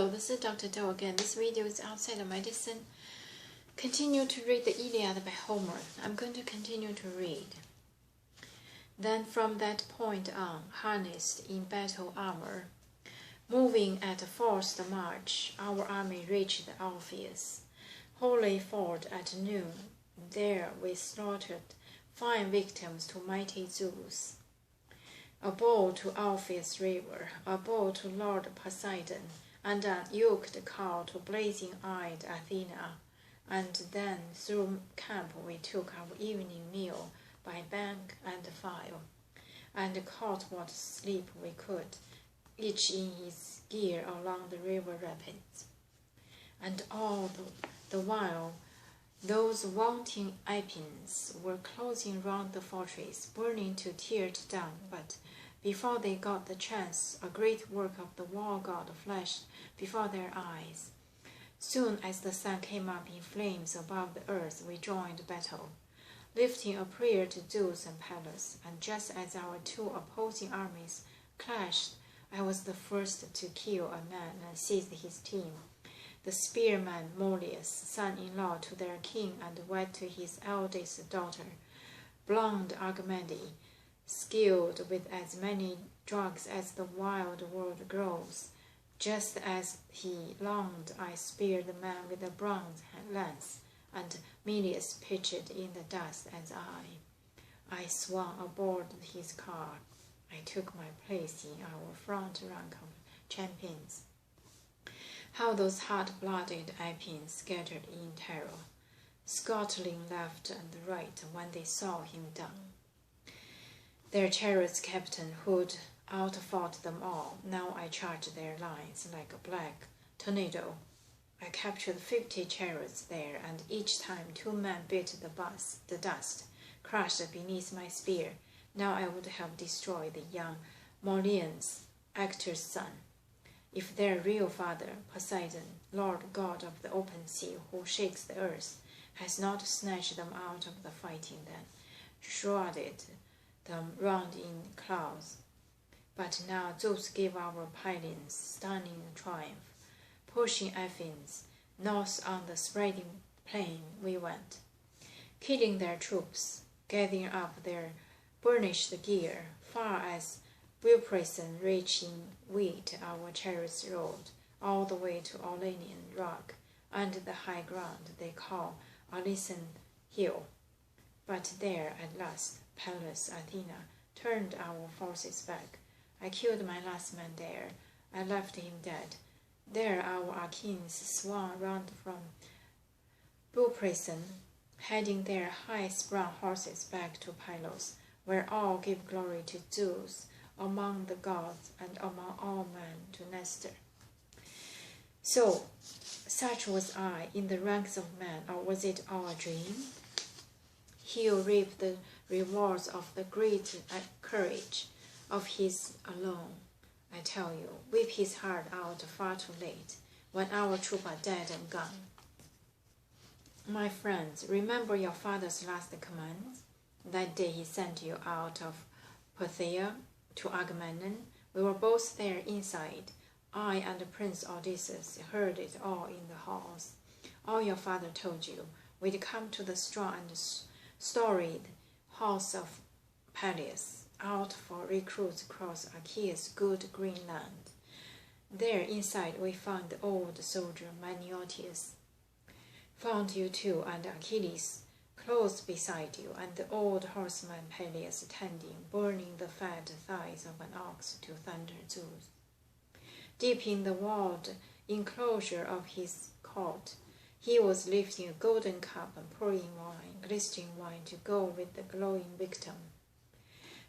Hello, this is Dr. Do again. This video is outside of medicine. Continue to read the Iliad by Homer. I'm going to continue to read. Then from that point on, harnessed in battle armor, moving at a forced march, our army reached Alpheus. Holy ford at noon. There we slaughtered fine victims to mighty Zeus. A bow to Alpheus river, a bow to Lord Poseidon, and an yoked cow to blazing-eyed Athena. And then through camp we took our evening meal by bank and file, and caught what sleep we could, each in his gear along the river rapids. And all the while those wanting Apians were closing round the fortress, burning to tear it down, but before they got the chance, a great work of the war god flashed before their eyes. Soon as the sun came up in flames above the earth, we joined battle, lifting a prayer to Zeus and Pallas, and just as our two opposing armies clashed, I was the first to kill a man and seize his team. The spearman Molus, son-in-law to their king and wed to his eldest daughter, blonde Agamemnon, skilled with as many drugs as the wild world grows. Just as he longed, I speared the man with a bronze lance, and Melius pitched in the dust as I swung aboard his car. I took my place in our front rank of champions. How those hot-blooded Apians scattered in terror, scuttling left and right when they saw him down. Their chariot's captain who'd outfought them all, now I charged their lines like a black tornado. I captured 50 chariots there, and each time 2 men bit the dust, crushed beneath my spear. Now I would have destroyed the young Molians, Actor's son, if their real father, Poseidon, Lord God of the open sea, who shakes the earth, has not snatched them out of the fighting then, shrouded them round in clouds. But now Zeus gave our Pylians stunning triumph. Pushing Athens, north on the spreading plain we went, killing their troops, gathering up their burnished gear, far as Buprison reaching wheat our chariots rode, all the way to Aulanian rock, and the high ground they call Alysan hill. But there at last Pallas Athena turned our forces back. I killed my last man there. I left him dead. There our Achaeans swung round from Buprison, heading their high-sprung horses back to Pylos, where all give glory to Zeus among the gods and among all men to Nestor. So, such was I in the ranks of men, or was it all a dream? He'll reap the rewards of the great courage of his alone. I tell you, whip his heart out far too late, when our troops are dead and gone. My friends, remember your father's last command? That day he sent you out of Phthia to Agamemnon. We were both there inside. I and Prince Odysseus heard it all in the halls. All your father told you. We'd come to the strong and storied house of Peleus, out for recruits across Achaea's good green land. There inside we found the old soldier Maniotius. Found you too, and Achilles close beside you, and the old horseman Peleus tending, burning the fat thighs of an ox to thunder Zeus. Deep in the walled enclosure of his court, he was lifting a golden cup and pouring wine, glistening wine, to go with the glowing victim.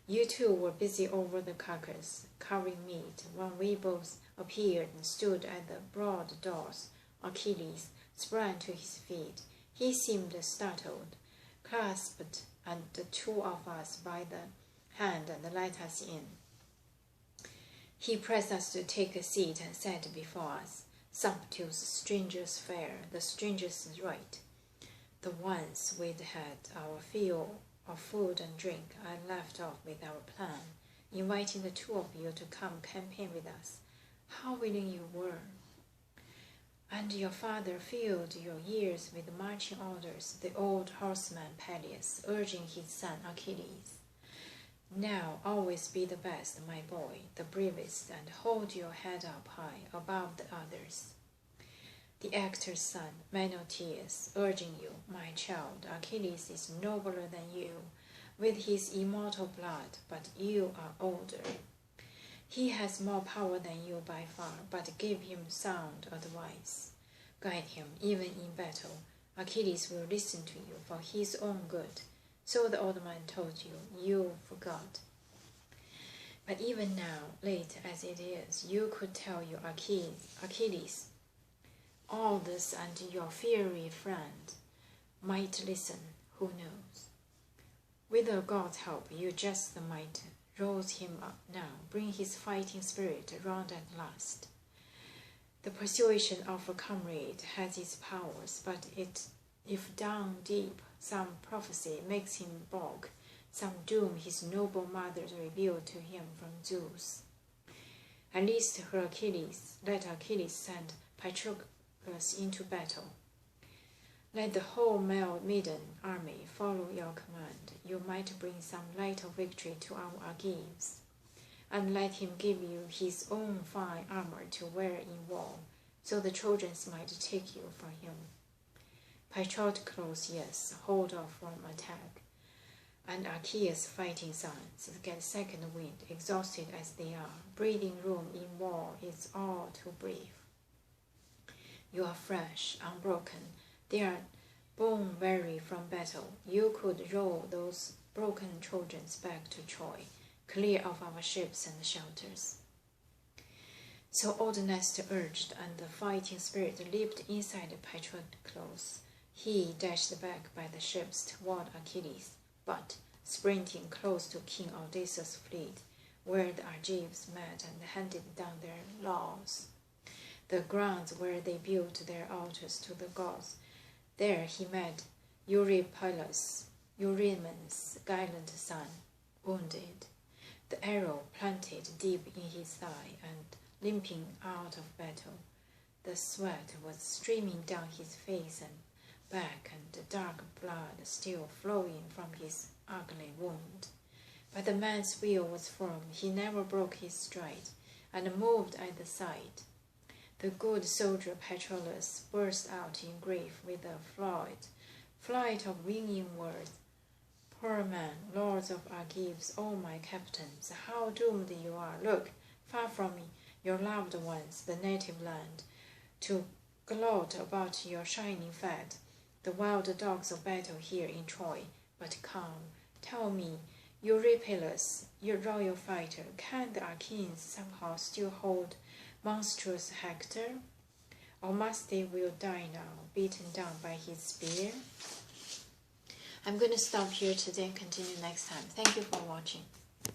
You two were busy over the carcass, carving meat, when we both appeared and stood at the broad doors. Achilles sprang to his feet. He seemed startled, clasped and the 2 of us by the hand and let us in. He pressed us to take a seat and sat before us. Sumptuous strangers fair, the strangers right. The ones we'd had our fill of food and drink, I left off with our plan, inviting the 2 of you to come campaign with us. How willing you were! And your father filled your ears with marching orders, the old horseman Peleus, urging his son Achilles. Now always be the best, my boy, the bravest, and hold your head up high above the others. The actor's son, Menoetius, urging you, my child, Achilles is nobler than you, with his immortal blood, but you are older. He has more power than you by far, but give him sound advice. Guide him even in battle. Achilles will listen to you for his own good. So the old man told you, you forgot. But even now, late as it is, you could tell your Achilles, all this, and your fiery friend might listen, who knows. With the God's help, you just might rouse him up now, bring his fighting spirit around at last. The persuasion of a comrade has its powers, but if down deep some prophecy makes him balk, some doom his noble mother revealed to him from Zeus. At least let Achilles send Patroclus into battle. Let the whole maiden army follow your command. You might bring some light of victory to our Argives. And let him give you his own fine armor to wear in war, so the Trojans might take you from him. Patroclus, yes, hold off from attack. And Achaea's fighting sons get second wind, exhausted as they are. Breathing room in war is all too brief. You are fresh, unbroken. They are bone weary from battle. You could roll those broken Trojans back to Troy, clear of our ships and shelters. So old Nestor urged, and the fighting spirit leaped inside Patroclus. He dashed back by the ships toward Achilles, but sprinting close to King Odysseus' fleet, where the Argives met and handed down their laws, the grounds where they built their altars to the gods, there he met Eurypylus, Eurymenes' gallant son, wounded, the arrow planted deep in his thigh and limping out of battle. The sweat was streaming down his face and back, and the dark blood still flowing from his ugly wound. But the man's will was firm. He never broke his stride, and moved at the sight. The good soldier Patroclus burst out in grief with a flight of winging words. Poor man, lords of Argives, O my captains, how doomed you are! Look, far from your loved ones, the native land, to gloat about your shining fat, the wild dogs of battle here in Troy. But come, tell me, Eurypylus, your royal fighter, can the Achaeans somehow still hold monstrous Hector? Or must they will die now, beaten down by his spear? I'm going to stop here today and continue next time. Thank you for watching.